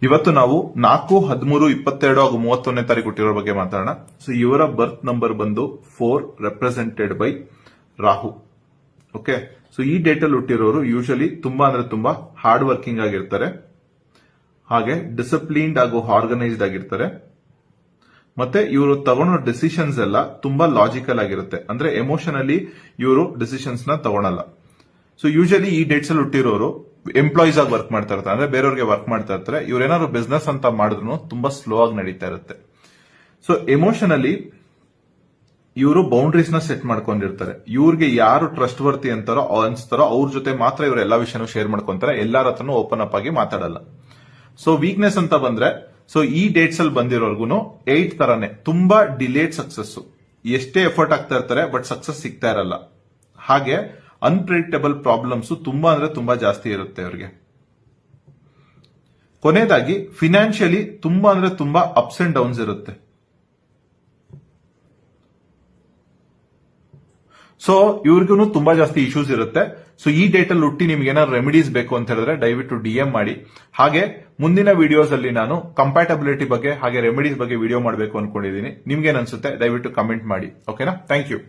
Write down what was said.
ಇವತ್ತು ನಾವು 4-13-22 ಹಾಗೂ 31ನೇ ತಾರೀಕು ಹುಟ್ಟಿರೋ ಬಗ್ಗೆ ಮಾತಾಡೋಣ. ಸೊ ಇವರ ಬರ್ತ್ ನಂಬರ್ ಬಂದು 4 represented by Rahu. Okay, so ಈ ಡೇಟ್ ಅಲ್ಲಿ ಹುಟ್ಟಿರೋರು ಯೂಶಲಿ ತುಂಬಾ ಹಾರ್ಡ್ ವರ್ಕಿಂಗ್ ಆಗಿರ್ತಾರೆ, ಹಾಗೆ ಡಿಸಿಪ್ಲಿನ್ಡ್ ಹಾಗೂ ಆರ್ಗನೈಸ್ಡ್ ಆಗಿರ್ತಾರೆ. ಮತ್ತೆ ಇವರು ತಗೊಳ್ಳೋ ಡಿಸಿಷನ್ಸ್ ಎಲ್ಲ ತುಂಬಾ ಲಾಜಿಕಲ್ ಆಗಿರುತ್ತೆ, ಅಂದ್ರೆ ಎಮೋಷನಲಿ ಇವರು ಡಿಸಿಷನ್ಸ್ ನ ತಗೊಳಲ್ಲ. ಸೊ ಯೂಶಲಿ ಈ ಡೇಟ್ಸ್ ಅಲ್ಲಿ ಹುಟ್ಟಿರೋರು ಎಂಪ್ಲಾಯೀಸ್ ಆಗಿ ವರ್ಕ್ ಮಾಡ್ತಾ ಇರ್ತಾರೆ, ಅಂದ್ರೆ ಬೇರೆಯವ್ರಿಗೆ ವರ್ಕ್ ಮಾಡ್ತಾ ಇರ್ತಾರೆ. ಇವ್ರೇನಾದ್ರು ಬಿಸ್ನೆಸ್ ಅಂತ ಮಾಡಿದ್ರು ತುಂಬಾ ಸ್ಲೋ ಆಗಿ ನಡೀತಾ ಇರುತ್ತೆ. ಸೊ ಎಮೋಷನಲಿ ಇವರು ಬೌಂಡ್ರೀಸ್ ನ ಸೆಟ್ ಮಾಡ್ಕೊಂಡಿರ್ತಾರೆ. ಇವ್ರಿಗೆ ಯಾರು ಟ್ರಸ್ಟ್ ವರ್ತಿ ಅಂತಾರೋ ಅನ್ಸ್ತಾರೋ ಅವ್ರ ಜೊತೆ ಮಾತ್ರ ಇವರು ಎಲ್ಲಾ ವಿಷಯನೂ ಶೇರ್ ಮಾಡ್ಕೊಂತಾರೆ, ಎಲ್ಲಾರ ಹತ್ರನೂ ಓಪನ್ ಅಪ್ ಆಗಿ ಮಾತಾಡಲ್ಲ. ಸೊ ವೀಕ್ನೆಸ್ ಅಂತ ಬಂದ್ರೆ, ಸೊ ಈ ಡೇಟ್ಸ್ ಅಲ್ಲಿ ಬಂದಿರೋರ್ಗು 8 ತರಾನೇ ತುಂಬಾ ಡಿಲೇಡ್ ಸಕ್ಸಸ್. ಎಷ್ಟೇ ಎಫರ್ಟ್ ಆಗ್ತಾ ಇರ್ತಾರೆ ಬಟ್ ಸಕ್ಸಸ್ ಸಿಗ್ತಾ ಇರಲ್ಲ. ಹಾಗೆ ಅನ್ಪ್ರೆಡಿಕ್ಟಬಲ್ ಪ್ರಾಬ್ಲಮ್ಸ್ ತುಂಬಾ ಜಾಸ್ತಿ ಇರುತ್ತೆ ಅವರಿಗೆ. ಕೊನೆಯದಾಗಿ ಫಿನಾನ್ಷಿಯಲಿ ತುಂಬಾ ಅಪ್ಸ್ ಅಂಡ್ ಡೌನ್ಸ್ ಇರುತ್ತೆ. ಸೊ ಇವ್ರಿಗೂ ತುಂಬಾ ಜಾಸ್ತಿ ಇಶ್ಯೂಸ್ ಇರುತ್ತೆ. ಸೊ ಈ ಡೇಟ್ ಅಲ್ಲಿ ಹುಟ್ಟಿ ನಿಮ್ಗೆ ಏನಾದ್ರು ರೆಮಿಡೀಸ್ ಬೇಕು ಅಂತ ಹೇಳಿದ್ರೆ ದಯವಿಟ್ಟು DM ಮಾಡಿ. ಹಾಗೆ ಮುಂದಿನ ವಿಡಿಯೋಸ್ ಅಲ್ಲಿ ನಾನು ಕಂಪ್ಯಾಟಬಿಲಿಟಿ ಬಗ್ಗೆ ಹಾಗೆ ರೆಮಿಡೀಸ್ ಬಗ್ಗೆ ವಿಡಿಯೋ ಮಾಡಬೇಕು ಅನ್ಕೊಂಡಿದ್ದೀನಿ. ನಿಮ್ಗೆ ಅನ್ಸುತ್ತೆ ದಯವಿಟ್ಟು ಕಮೆಂಟ್ ಮಾಡಿ. ಓಕೆನಾ? Thank you.